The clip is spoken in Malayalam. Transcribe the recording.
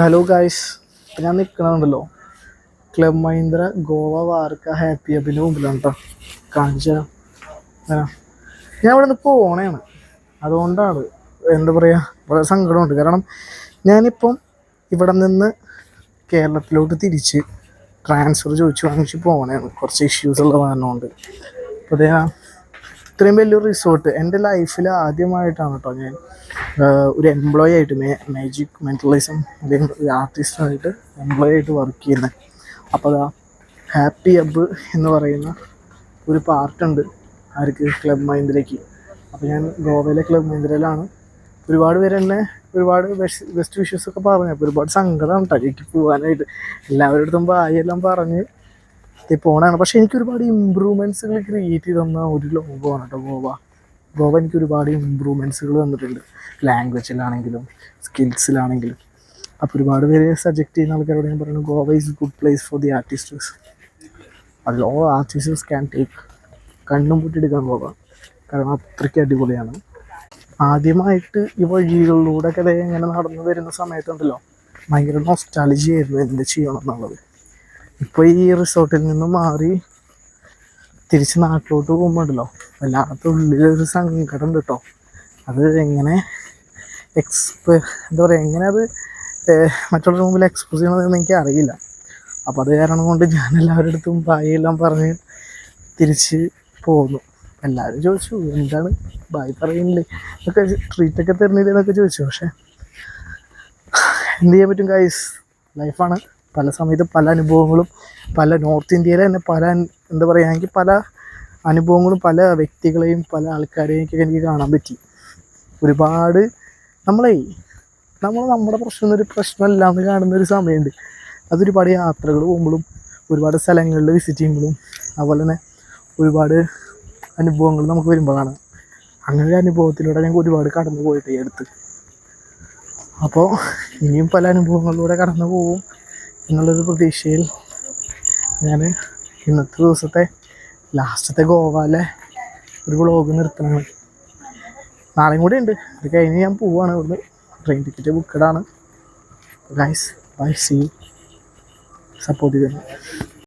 ഹലോ ഗായ്സ്, ഞാൻ നിൽക്കണുണ്ടല്ലോ ക്ലബ് മഹീന്ദ്ര ഗോവ വാർക്ക ഹാപ്പി ഹബിൻ്റെ മുമ്പിലാണ് കേട്ടോ. കാണിച്ചു തരാം. ഞാൻ ഇവിടെ നിന്ന് പോണേണ്, അതുകൊണ്ടാണ് എന്താ പറയുക വളരെ സങ്കടമുണ്ട്. കാരണം ഞാനിപ്പം ഇവിടെ നിന്ന് കേരളത്തിലോട്ട് തിരിച്ച് ട്രാൻസ്ഫർ ചോദിച്ച് വാങ്ങിച്ച് പോകണേണ്. കുറച്ച് ഇഷ്യൂസ് ഉള്ള കാരണമുണ്ട്. അപ്പോൾ അതേ ഇത്രയും വലിയൊരു റിസോർട്ട് എൻ്റെ ലൈഫിൽ ആദ്യമായിട്ടാണ് കേട്ടോ ഞാൻ ഒരു എംപ്ലോയി ആയിട്ട് മാജിക് മെൻ്റലിസം അല്ലെങ്കിൽ ഒരു ആർട്ടിസ്റ്റായിട്ട് എംപ്ലോയി ആയിട്ട് വർക്ക് ചെയ്യുന്നത്. അപ്പോൾ അതാ ഹാപ്പി ഹബ്ബ് എന്ന് പറയുന്ന ഒരു പാർട്ടുണ്ട് ആർക്ക് ക്ലബ് മഹീന്ദ്രയ്ക്ക്. അപ്പോൾ ഞാൻ ഗോവയിലെ ക്ലബ് മഹീന്ദ്രയിലാണ്. ഒരുപാട് പേര് എന്നെ ഒരുപാട് ബെസ്റ്റ് വിഷസൊക്കെ പറഞ്ഞു. അപ്പോൾ ഒരുപാട് സങ്കടമാണ് കേട്ടോ എനിക്ക് പോകാനായിട്ട്. എല്ലാവരുടെ അടുത്തും ബായെല്ലാം പറഞ്ഞ് പോകണതാണ്. പക്ഷേ എനിക്ക് ഒരുപാട് ഇമ്പ്രൂവ്മെൻറ്റ്സുകൾ ക്രിയേറ്റ് ചെയ്ത് തന്ന ഒരു ലോകമാണ് കേട്ടോ ഗോവ എനിക്ക് ഒരുപാട് ഇമ്പ്രൂവ്മെൻറ്റ്സുകൾ തന്നിട്ടുണ്ട്, ലാംഗ്വേജിലാണെങ്കിലും സ്കിൽസിലാണെങ്കിലും. അപ്പോൾ ഒരുപാട് പേര് സജക്റ്റ് ചെയ്യുന്ന ആൾക്കാരോട് ഞാൻ പറയുന്നത് Goa is good place for the ആർട്ടിസ്റ്റേഴ്സ്. അതിൽ ഓൾ ആർട്ടിസ്റ്റേഴ്സ് ക്യാൻ ടേക്ക് കണ്ണും പൂട്ടിയെടുക്കാൻ ഗോവ, കാരണം അത്രയ്ക്ക് അടിപൊളിയാണ്. ആദ്യമായിട്ട് ഈ വഴികളിലൂടെ ഒക്കെ ഇങ്ങനെ നടന്നു വരുന്ന സമയത്തുണ്ടല്ലോ ഭയങ്കര നൊസ്റ്റാൾജി ആയിരുന്നു എന്ത് ചെയ്യണം എന്നുള്ളത്. ഇപ്പോൾ ഈ റിസോർട്ടിൽ നിന്ന് മാറി തിരിച്ച് നാട്ടിലോട്ട് പോകുമ്പോണ്ടല്ലോ വല്ലാത്ത ഉള്ളിലൊരു സങ്കടം ഉണ്ട് കേട്ടോ. അത് എങ്ങനെ എന്താ പറയുക, എങ്ങനെ അത് മറ്റുള്ളവരുടെ മുമ്പിൽ എക്സ്പ്രസ് ചെയ്യണമെന്ന് എനിക്ക് അറിയില്ല. അപ്പോൾ അത് കാരണം കൊണ്ട് ഞാൻ എല്ലാവരുടെ അടുത്തും ബായെല്ലാം പറഞ്ഞ് തിരിച്ച് പോന്നു. എല്ലാവരും ചോദിച്ചു എന്താണ് ബായ് പറയുന്നില്ലേ എന്നൊക്കെ, ട്രീറ്റൊക്കെ തരുന്നില്ലേ എന്നൊക്കെ ചോദിച്ചു. പക്ഷേ എന്ത് ചെയ്യാൻ പറ്റും ഗൈസ്, ലൈഫാണ്. പല സമയത്ത് പല അനുഭവങ്ങളും, പല നോർത്ത് ഇന്ത്യയിലെ തന്നെ പല എന്താ പറയുക എനിക്ക് പല അനുഭവങ്ങളും പല വ്യക്തികളെയും പല ആൾക്കാരെയും ഒക്കെ എനിക്ക് കാണാൻ പറ്റി. ഒരുപാട് നമ്മൾ നമ്മുടെ പ്രശ്നം ഒരു പ്രശ്നമല്ല എന്ന് കാണുന്നൊരു സമയമുണ്ട്. അതൊരുപാട് യാത്രകൾ പോകുമ്പോഴും ഒരുപാട് സ്ഥലങ്ങളിൽ വിസിറ്റ് ചെയ്യുമ്പോഴും അതുപോലെ തന്നെ ഒരുപാട് അനുഭവങ്ങൾ നമുക്ക് വരുമ്പോഴാണ്. അങ്ങനെ ഒരു അനുഭവത്തിലൂടെ ഞങ്ങൾക്ക് ഒരുപാട് കടന്നു പോയിട്ട് ഈ അടുത്ത്. അപ്പോൾ ഇനിയും പല അനുഭവങ്ങളിലൂടെ കടന്നു പോകും എന്നുള്ളൊരു പ്രതീക്ഷയിൽ ഞാൻ ഇന്നത്തെ ദിവസത്തെ ലാസ്റ്റത്തെ ഗോവയിലെ ഒരു വ്ളോഗ് നിർത്തണം. നാളെയും കൂടെ ഉണ്ട്, അത് കഴിഞ്ഞ് ഞാൻ പോവുകയാണ്. ഇവിടുന്ന് ട്രെയിൻ ടിക്കറ്റ് ബുക്കഡാണ്. Guys bye, see you, support ചെയ്തു.